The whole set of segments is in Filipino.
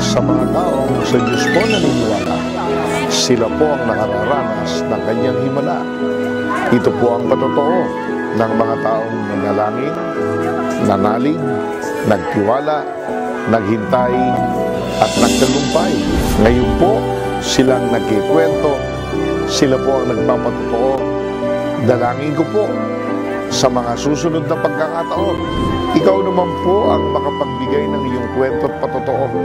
Sa mga taong sa Diyos po naniniwala, sila po ang nakararanas ng kanyang himala. Ito po ang patotoo ng mga taong nanalangin, nanalig, nagtiwala, naghintay, at nagtagumpay. Ngayon po, silang nagkikwento, sila po ang nagpapatotoo. Dalangin ko po sa mga susunod na pagkakataon, ikaw naman po ang makapagbigay ng iyong kwento at patotoo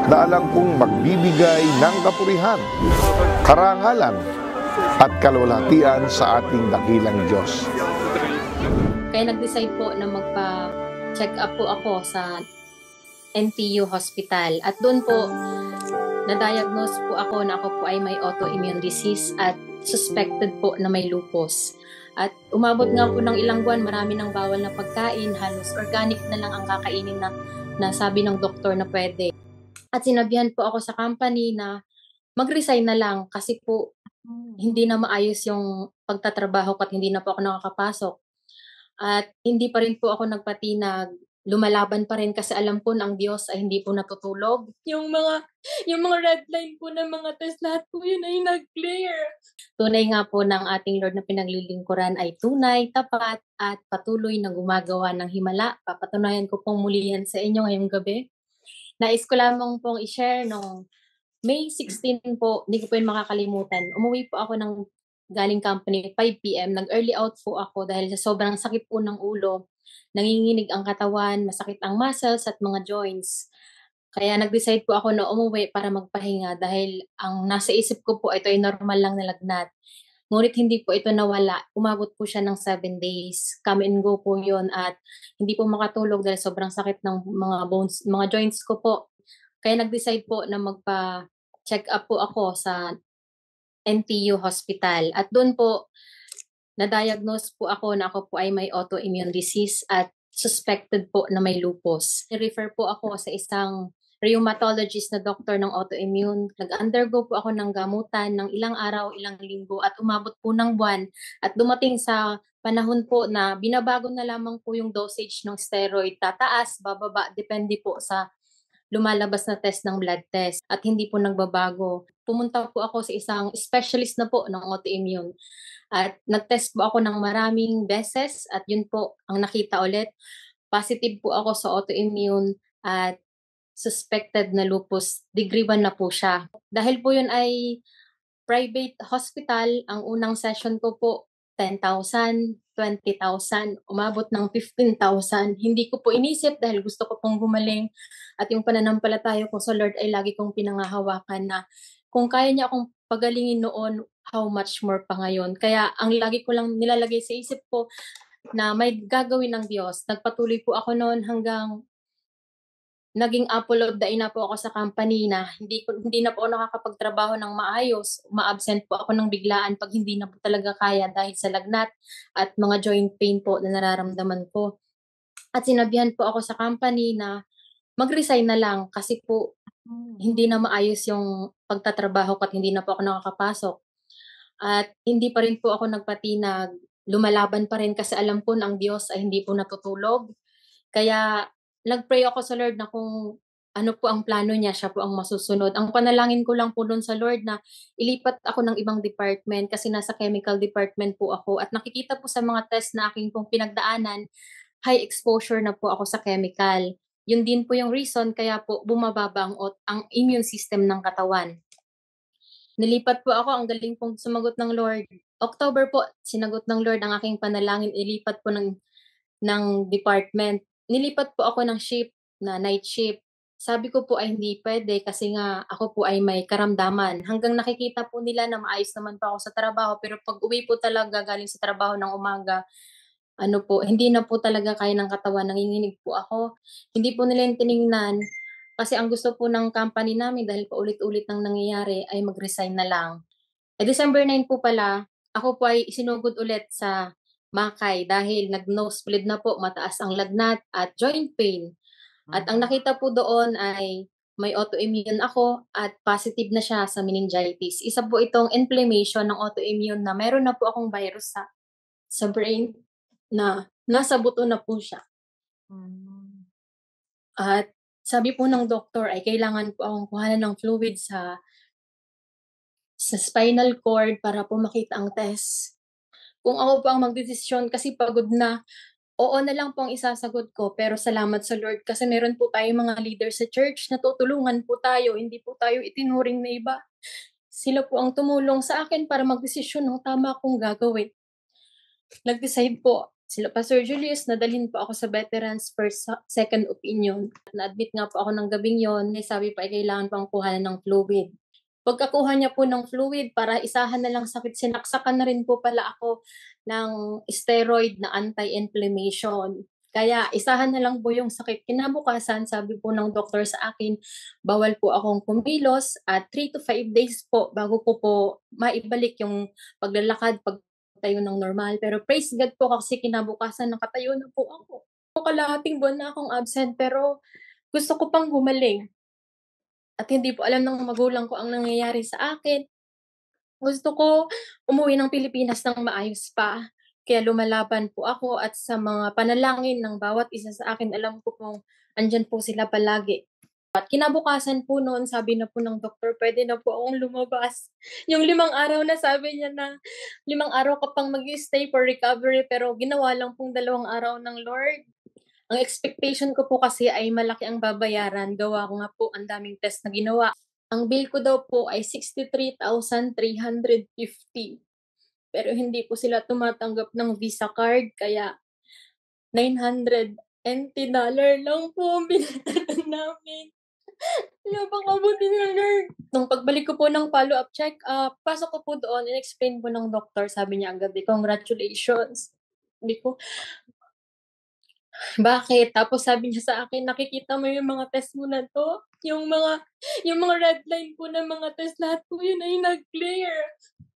na alam kong magbibigay ng kapurihan, karangalan, at kalwalhatian sa ating dakilang Diyos. Kaya nag-decide po na magpa-check up po ako sa NTU Hospital. At doon po, na-diagnose po ako na ako po ay may autoimmune disease at suspected po na may lupus. At umabot nga po ng ilang buwan, marami ng bawal na pagkain, halos organic na lang ang kakainin na sabi ng doktor na pwede. At sinabihan po ako sa company na mag-resign na lang kasi po hindi na maayos yung pagtatrabaho ko at hindi na po ako nakakapasok. At hindi pa rin po ako nagpatinag, lumalaban pa rin kasi alam po ng Diyos ay hindi po natutulog. Yung mga red line po ng mga test, lahat po yun ay nag-clear. Tunay nga po ng ating Lord na pinaglilingkuran ay tunay, tapat, at patuloy na gumagawa ng himala. Papatunayan ko pong muli yan sa inyo ngayong gabi. Nais ko lamang pong i-share nung May 16 po, hindi ko po yun makakalimutan. Umuwi po ako ng galing company, 5 p.m. Nag-early out po ako dahil sa sobrang sakit po ng ulo. Nanginginig ang katawan, masakit ang muscles at mga joints. Kaya nag-decide po ako na umuwi para magpahinga dahil ang nasa isip ko po ito ay normal lang na lagnat. Ngunit hindi po ito nawala. Umabot po siya ng 7 days. Come and go po yun at hindi po makatulog dahil sobrang sakit ng mga bones, mga joints ko po. Kaya nag-decide po na magpa-check up po ako sa NTU Hospital. At doon po, na-diagnose po ako na ako po ay may autoimmune disease at suspected po na may lupus. I-refer po ako sa isang rheumatologist na doktor ng autoimmune. Nag-undergo po ako ng gamutan ng ilang araw, ilang linggo at umabot po ng buwan. At dumating sa panahon po na binabago na lamang po yung dosage ng steroid. Tataas, bababa, depende po sa lumalabas na test ng blood test at hindi po nagbabago. Pumunta po ako sa isang specialist na po ng autoimmune at nag-test po ako ng maraming beses at yun po ang nakita ulit. Positive po ako sa autoimmune at suspected na lupus, degree 1 na po siya. Dahil po yun ay private hospital, ang unang session ko po 10,000, 20,000, umabot ng 15,000. Hindi ko po inisip dahil gusto ko pong gumaling at yung pananampalataya ko sa Lord ay lagi kong pinangahawakan na kung kaya niya akong pagalingin noon, how much more pa ngayon. Kaya ang lagi ko lang nilalagay sa isip ko na may gagawin ng Diyos. Nagpatuloy po ako noon hanggang naging apple of the eye na po ako sa company na hindi na po ako nakakapagtrabaho ng maayos. Ma-absent po ako ng biglaan pag hindi na po talaga kaya dahil sa lagnat at mga joint pain po na nararamdaman ko. At sinabihan po ako sa company na mag-resign na lang kasi po hindi na maayos yung pagtatrabaho ko at hindi na po ako nakakapasok. At hindi pa rin po ako nagpatinag, lumalaban pa rin kasi alam po ng Diyos ay hindi po natutulog. Kaya nag-pray ako sa Lord na kung ano po ang plano niya, siya po ang masusunod. Ang panalangin ko lang po doon sa Lord na ilipat ako ng ibang department kasi nasa chemical department po ako at nakikita po sa mga test na aking pong pinagdaanan, high exposure na po ako sa chemical. Yun din po yung reason kaya po bumababa ang immune system ng katawan. Nilipat po ako, ang galing pong sumagot ng Lord. October po, sinagot ng Lord ang aking panalangin, ilipat po ng department. Nilipat po ako ng shift na night shift. Sabi ko po ay hindi pwede kasi nga ako po ay may karamdaman. Hanggang nakikita po nila na maayos naman po ako sa trabaho, pero pag-uwi po talaga galing sa trabaho ng umaga, ano po, hindi na po talaga kaya ng katawan, nanginginig po ako. Hindi po nila yung tiningnan kasi ang gusto po ng company namin dahil paulit-ulit nang nangyayari ay mag-resign na lang. December 9 po pala, ako po ay isinugod ulit sa Makay dahil nag-nosebleed na po, mataas ang lagnat at joint pain. At ang nakita po doon ay may autoimmune ako at positive na siya sa meningitis. Isa po itong inflammation ng autoimmune na meron na po akong virus sa brain na nasa buto na po siya. Mm. At sabi po ng doktor ay kailangan po akong kuhanan ng fluid sa spinal cord para po makita ang test. Kung ako po ang magdesisyon kasi pagod na, oo na lang po ang isasagot ko, pero salamat sa Lord kasi meron po tayong mga leader sa church na tutulungan po tayo, hindi po tayo itinuring na iba. Sila po ang tumulong sa akin para magdesisyon ng tama kong gagawin. Nag-decide po sila Pastor Julius, nadalhin po ako sa veterans first second opinion. Na-admit nga po ako ng gabing yon, sabi pa ay kailangan pang kuhanan ng fluid. Pagkakuha niya po ng fluid para isahan na lang sakit, sinaksakan na rin po pala ako ng steroid na anti-inflammation. Kaya isahan na lang po yung sakit. Kinabukasan, sabi po ng doktor sa akin, bawal po akong kumilos at 3 to 5 days po bago ko po maibalik yung paglalakad, pagtayo ng normal. Pero praise God po kasi kinabukasan nakatayo na po ako. Kalahating buwan na akong absent pero gusto ko pang gumaling. At hindi po alam ng magulang ko ang nangyayari sa akin. Gusto ko umuwi ng Pilipinas ng maayos pa. Kaya lumalaban po ako at sa mga panalangin ng bawat isa sa akin, alam ko pong andyan po sila palagi. At kinabukasan po noon, sabi na po ng doktor, pwede na po akong lumabas. Yung 5 araw na sabi niya na 5 araw ka pang mag-stay for recovery, pero ginawa lang pong 2 araw ng Lord. Ang expectation ko po kasi ay malaki ang babayaran. Gawa ko nga po ang daming test na ginawa. Ang bill ko daw po ay 63,350. Pero hindi po sila tumatanggap ng Visa card, kaya $980 lang po ang binayaran namin. Napakabuti na Lord. Nung pagbalik ko po ng follow-up check-up, pasok ko po doon, in-explain po ng doktor, sabi niya agad, congratulations. Hindi ko, bakit? Tapos sabi niya sa akin, nakikita mo yung mga test mo na to? Yung mga red line po ng mga test, lahat po yun ay nag-clear.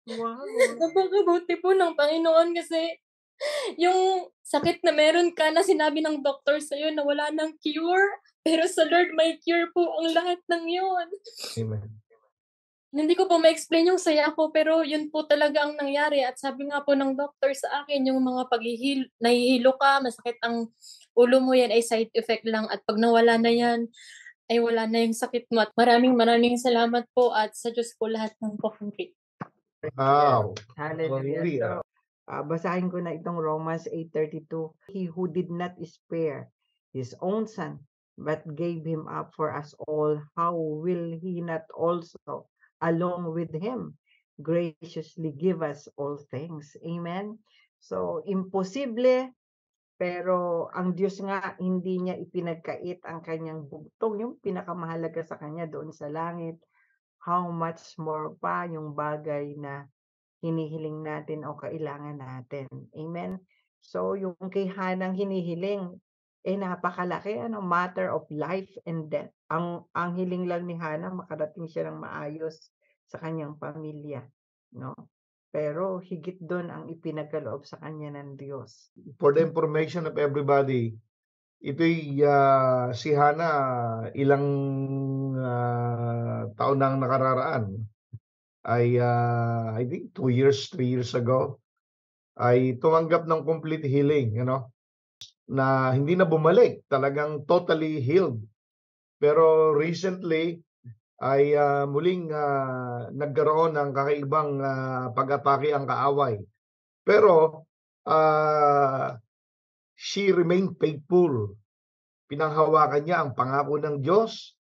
Wow. Napakabuti po ng Panginoon kasi yung sakit na meron ka na sinabi ng doktor sa'yo na wala ng cure, pero sa Lord may cure po ang lahat ng yun. Amen. Hindi ko po ma-explain yung saya ko, pero yun po talaga ang nangyari. At sabi nga po ng doctor sa akin, yung mga nahihilo ka, masakit ang ulo mo, yan ay side effect lang. At pag nawala na yan, ay wala na yung sakit mo. At maraming salamat po at sa Diyos po lahat ng papuri. Wow. Hallelujah. Basahin ko na itong Romans 8:32. He who did not spare his own son, but gave him up for us all, how will he not also, along with him, graciously give us all things? Amen? So, imposible, pero ang Diyos nga, hindi niya ipinagkait ang kanyang bugtong, yung pinakamahalaga sa kanya doon sa langit. How much more pa yung bagay na hinihiling natin o kailangan natin. Amen? So, yung kay Hanang hinihiling, napakalaki, matter of life and death. Ang hiling lang ni Hana, makarating siya ng maayos sa kanyang pamilya. No? Pero higit doon ang ipinagkaloob sa kanya ng Diyos. For the information of everybody, ito'y si Hana ilang taon nang nakararaan ay I think 3 years ago ay tumanggap ng complete healing, na hindi na bumalik, talagang totally healed. Pero recently ay muling nagkaroon ng kakaibang pag-atake ang kaaway. Pero she remained faithful. Pinanghawakan niya ang pangako ng Diyos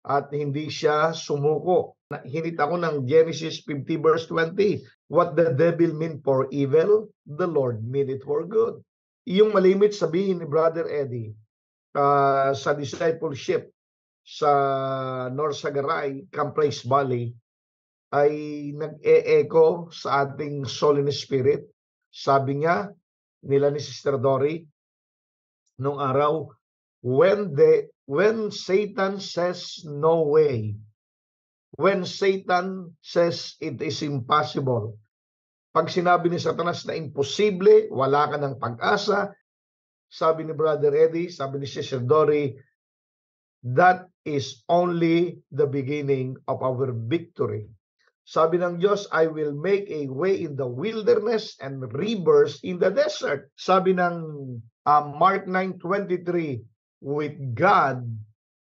at hindi siya sumuko. Hinit ako ng Genesis 50 verse 20. What the devil meant for evil, the Lord meant it for good. Yung malimit sabihin ni Brother Eddie sa discipleship, sa Norsagaray, Campraise Valley, ay nag-e-echo sa ating soul and spirit. Sabi nga nila ni Sister Dory nung araw, when Satan says no way, when Satan says it is impossible, pag sinabi ni Satanas na imposible, wala ka ng pag-asa, sabi ni Brother Eddie, sabi ni Sister Dory, that is only the beginning of our victory. Sabi ng Diyos, I will make a way in the wilderness and rivers in the desert. Sabi ng Mark 9:23, with God,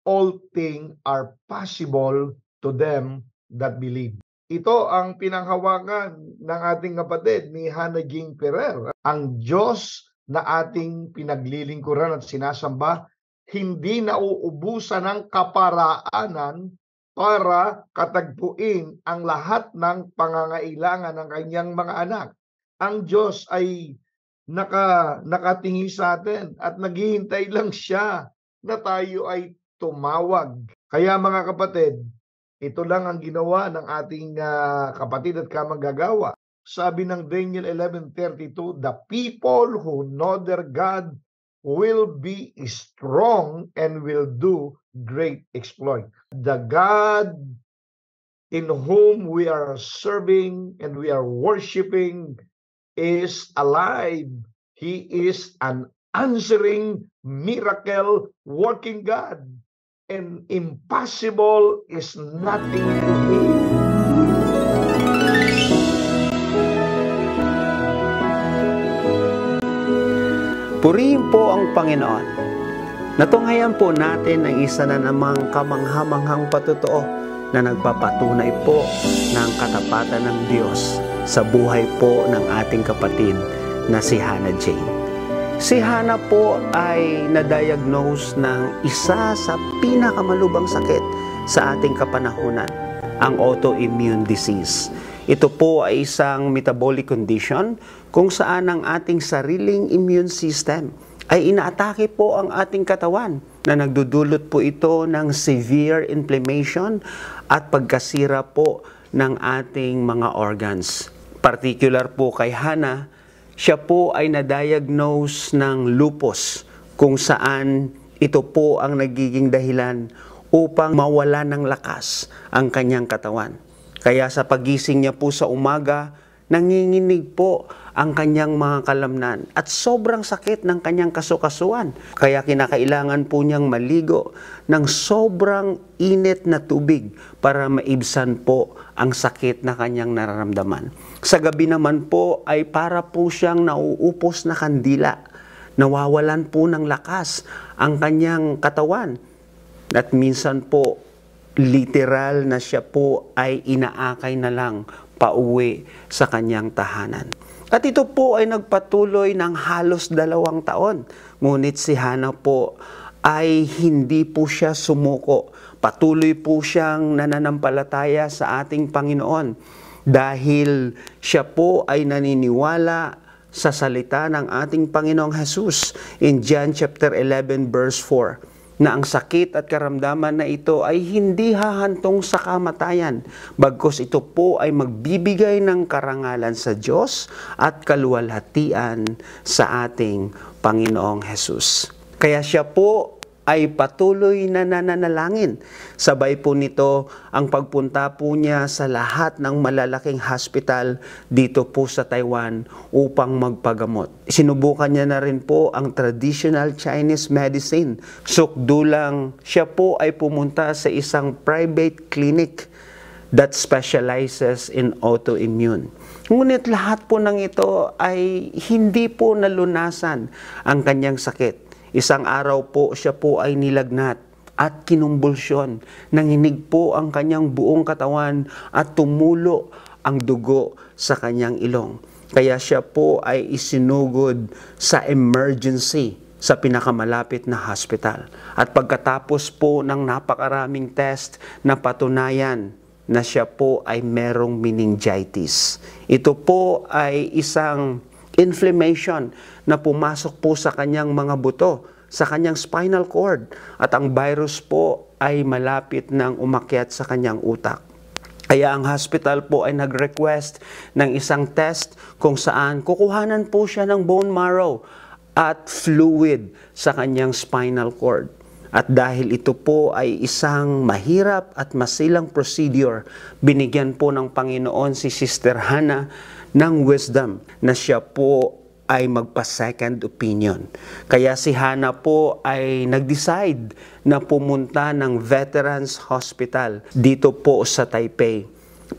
all things are possible to them that believe. Ito ang pinanghawakan ng ating kapatid ni Hannah Jane Ferrer. Ang Diyos na ating pinaglilingkuran at sinasamba, hindi nauubusan ng kaparaanan para katagpuin ang lahat ng pangangailangan ng kanyang mga anak. Ang Diyos ay nakatingin sa atin at naghihintay lang siya na tayo ay tumawag. Kaya mga kapatid, ito lang ang ginawa ng ating kapatid at kamanggagawa. Sabi ng Daniel 11:32, the people who know their God will be strong and will do great exploit. The God in whom we are serving and we are worshiping is alive. He is an answering, miracle working God. And impossible is nothing to him. Purihin po ang Panginoon. Natunghayan po natin ang isa na namang kamanghamanghang patotoo na nagpapatunay po ng katapatan ng Diyos sa buhay po ng ating kapatid na si Hannah Jane. Si Hannah po ay na-diagnose ng isa sa pinakamalubhang sakit sa ating kapanahunan, ang autoimmune disease. Ito po ay isang metabolic condition kung saan ang ating sariling immune system ay inaatake po ang ating katawan na nagdudulot po ito ng severe inflammation at pagkasira po ng ating mga organs. Particular po kay Hannah, siya po ay na-diagnose ng lupus kung saan ito po ang nagiging dahilan upang mawala ng lakas ang kanyang katawan. Kaya sa pagising niya po sa umaga, nanginginig po ang kanyang mga kalamnan at sobrang sakit ng kanyang kasukasuan. Kaya kinakailangan po niyang maligo ng sobrang init na tubig para maibsan po ang sakit na kanyang nararamdaman. Sa gabi naman po ay para po siyang nauupos na kandila. Nawawalan po ng lakas ang kanyang katawan. At minsan po, literal na siya po ay inaakay na lang pauwi sa kanyang tahanan. At ito po ay nagpatuloy ng halos 2 taon. Ngunit si Hannah po ay hindi po siya sumuko. Patuloy po siyang nananampalataya sa ating Panginoon dahil siya po ay naniniwala sa salita ng ating Panginoong Jesus in John chapter 11 verse 4. Na ang sakit at karamdaman na ito ay hindi hahantong sa kamatayan, bagkus ito po ay magbibigay ng karangalan sa Diyos at kaluwalhatian sa ating Panginoong Jesus. Kaya siya po ay patuloy na nananalangin. Sabay po nito ang pagpunta po niya sa lahat ng malalaking hospital dito po sa Taiwan upang magpagamot. Sinubukan niya na rin po ang traditional Chinese medicine. Sukdulang siya po ay pumunta sa isang private clinic that specializes in autoimmune. Ngunit lahat po ng ito ay hindi po nalunasan ang kanyang sakit. Isang araw po siya po ay nilagnat at kinumbulsyon. Nanginig po ang kanyang buong katawan at tumulo ang dugo sa kanyang ilong. Kaya siya po ay isinugod sa emergency sa pinakamalapit na hospital. At pagkatapos po ng napakaraming test na patunayan na siya po ay merong meningitis. Ito po ay isang inflammation na pumasok po sa kanyang mga buto, sa kanyang spinal cord. At ang virus po ay malapit nang umakyat sa kanyang utak. Kaya ang hospital po ay nag-request ng isang test kung saan kukuhanan po siya ng bone marrow at fluid sa kanyang spinal cord. At dahil ito po ay isang mahirap at masilang procedure, binigyan po ng Panginoon si Sister Hannah ng wisdom na siya po ay magpa-second opinion. Kaya si Hannah po ay nag-decide na pumunta ng Veterans Hospital dito po sa Taipei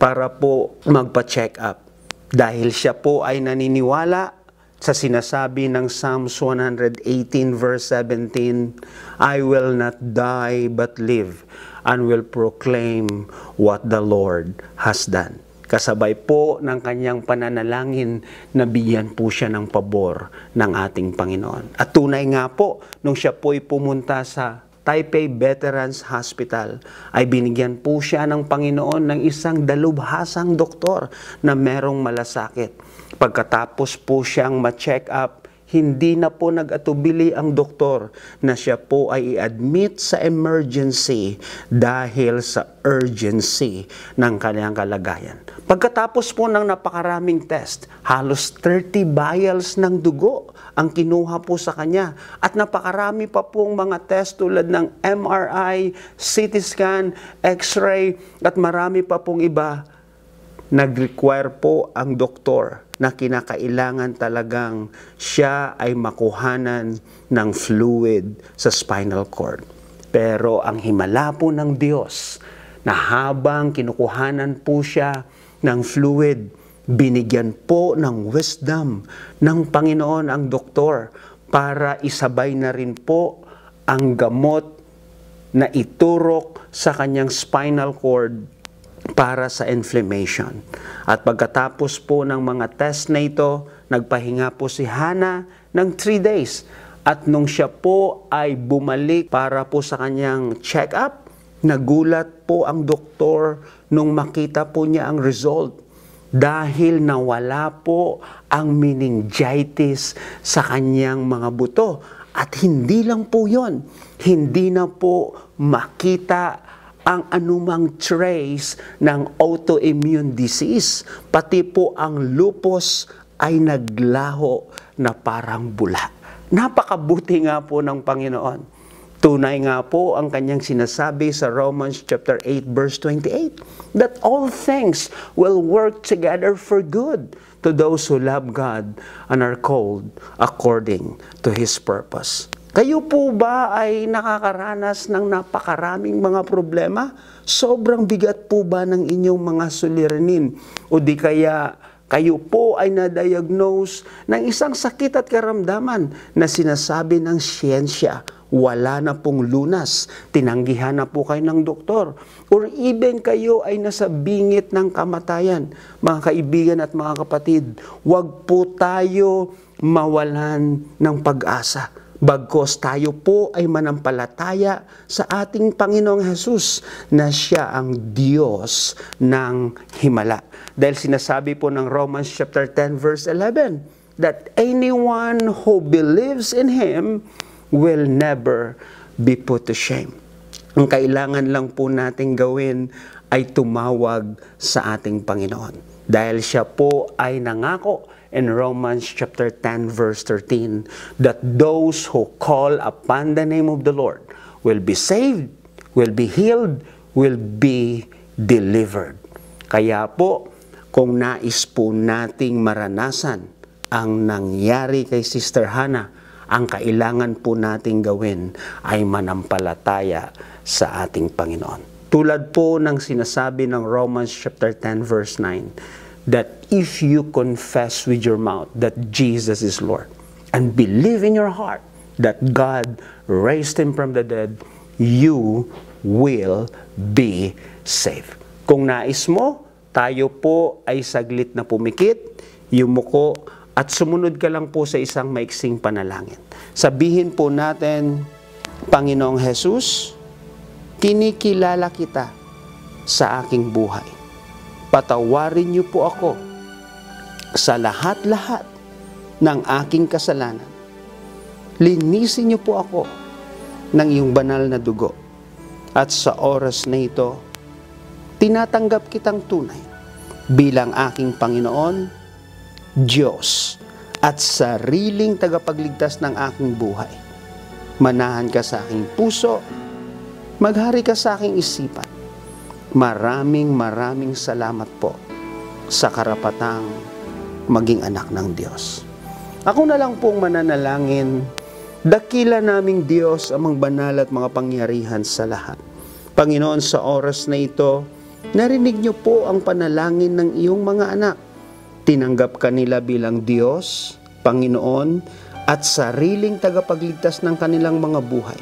para po magpa-check up. Dahil siya po ay naniniwala sa sinasabi ng Psalms 118 verse 17, I will not die but live and will proclaim what the Lord has done. Kasabay po ng kanyang pananalangin na bigyan po siya ng pabor ng ating Panginoon. At tunay nga po, nung siya po'y pumunta sa Taipei Veterans Hospital, ay binigyan po siya ng Panginoon ng isang dalubhasang doktor na merong malasakit. Pagkatapos po siyang ma-check up, hindi na po nag-atubili ang doktor na siya po ay i-admit sa emergency dahil sa urgency ng kanyang kalagayan. Pagkatapos po ng napakaraming test, halos 30 vials ng dugo ang kinuha po sa kanya. At napakarami pa pong mga test tulad ng MRI, CT scan, X-ray, at marami pa pong iba. Nag-require po ang doktor na kinakailangan talagang siya ay makuhanan ng fluid sa spinal cord. Pero ang himala po ng Diyos na habang kinukuhanan po siya ng fluid, binigyan po ng wisdom ng Panginoon ang doktor para isabay na rin po ang gamot na iturok sa kanyang spinal cord para sa inflammation. At pagkatapos po ng mga test na ito, nagpahinga po si Hannah ng 3 days. At nung siya po ay bumalik para po sa kanyang check-up, nagulat po ang doktor nung makita po niya ang result. Dahil nawala po ang meningitis sa kanyang mga buto. At hindi lang po yon, hindi na po makita ang anumang trace ng autoimmune disease. Pati po ang lupus ay naglaho na parang bula. Napakabuti nga po ng Panginoon. Tunay nga po ang kanyang sinasabi sa Romans chapter 8 verse 28, that all things will work together for good to those who love God and are called according to His purpose. Kayo po ba ay nakakaranas ng napakaraming mga problema? Sobrang bigat po ba ng inyong mga suliranin? O di kaya kayo po ay na-diagnose ng isang sakit at karamdaman na sinasabi ng siyensya, wala na pong lunas, tinanggihan na po kayo ng doktor, or even kayo ay nasa bingit ng kamatayan. Mga kaibigan at mga kapatid, huwag po tayo mawalan ng pag-asa. Bagkos tayo po ay manampalataya sa ating Panginoong Hesus na siya ang Diyos ng himala. Dahil sinasabi po ng Romans chapter 10 verse 11 that anyone who believes in Him will never be put to shame. Ang kailangan lang po nating gawin ay tumawag sa ating Panginoon. Dahil siya po ay nangako in Romans chapter 10 verse 13 that those who call upon the name of the Lord will be saved, will be healed, will be delivered. Kaya po, kung nais po nating maranasan ang nangyari kay Sister Hannah, ang kailangan po nating gawin ay manampalataya sa ating Panginoon. Tulad po ng sinasabi ng Romans chapter 10 verse 9, that if you confess with your mouth that Jesus is Lord and believe in your heart that God raised Him from the dead, you will be saved. Kung nais mo, tayo po ay saglit na pumikit, yumuko, at sumunod ka lang po sa isang maiksing panalangin. Sabihin po natin, Panginoong Hesus, kinikilala kita sa aking buhay. Patawarin niyo po ako sa lahat-lahat ng aking kasalanan. Linisin niyo po ako ng iyong banal na dugo. At sa oras na ito, tinatanggap kitang tunay bilang aking Panginoon, Diyos, at sariling tagapagligtas ng aking buhay. Manahan ka sa aking puso, maghari ka sa aking isipan. Maraming salamat po sa karapatang maging anak ng Diyos. Ako na lang pong mananalangin. Dakila naming Diyos amang banal at mga pangyarihan sa lahat. Panginoon, sa oras na ito, narinig niyo po ang panalangin ng iyong mga anak. Tinanggap ka nila bilang Diyos, Panginoon, at sariling tagapagligtas ng kanilang mga buhay.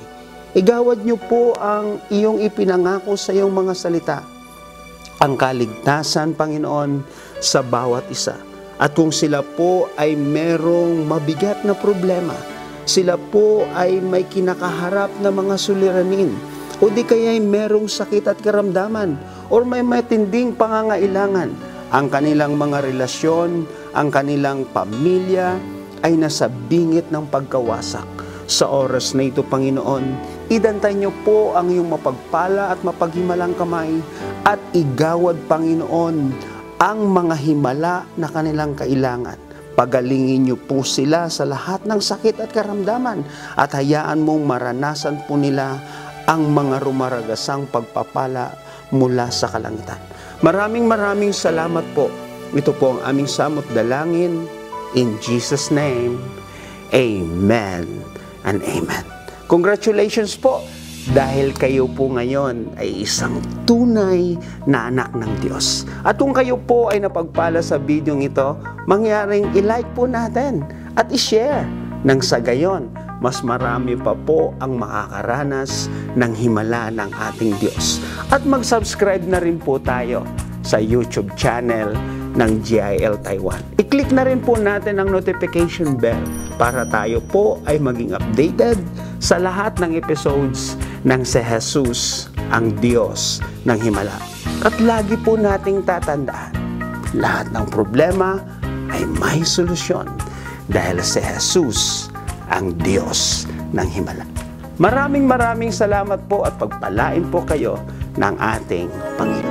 Igawad niyo po ang iyong ipinangako sa iyong mga salita. Ang kaligtasan, Panginoon, sa bawat isa. At kung sila po ay merong mabigat na problema, sila po ay may kinakaharap na mga suliranin, o di kaya ay merong sakit at karamdaman, or may matinding pangangailangan, ang kanilang mga relasyon, ang kanilang pamilya, ay nasa bingit ng pagkawasak. Sa oras na ito, Panginoon, idantay niyo po ang iyong mapagpala at mapaghimalang kamay at igawad, Panginoon, ang mga himala na kanilang kailangan. Pagalingin niyo po sila sa lahat ng sakit at karamdaman at hayaan mong maranasan po nila ang mga rumaragasang pagpapala mula sa kalangitan. Maraming salamat po. Ito po ang aming samot dalangin. In Jesus' name, Amen and Amen. Congratulations po, dahil kayo po ngayon ay isang tunay na anak ng Diyos. At kung kayo po ay napagpala sa video ito, mangyaring i-like po natin at i-share. Nang sa gayon, mas marami pa po ang makakaranas ng himala ng ating Diyos. At mag-subscribe na rin po tayo sa YouTube channel ng GIL Taiwan. I-click na rin po natin ang notification bell para tayo po ay maging updated sa lahat ng episodes ng si Jesus, ang Diyos ng Himala. At lagi po nating tatandaan, lahat ng problema ay may solusyon dahil si Jesus, ang Diyos ng Himala. Maraming salamat po at pagpalain po kayo ng ating Panginoon.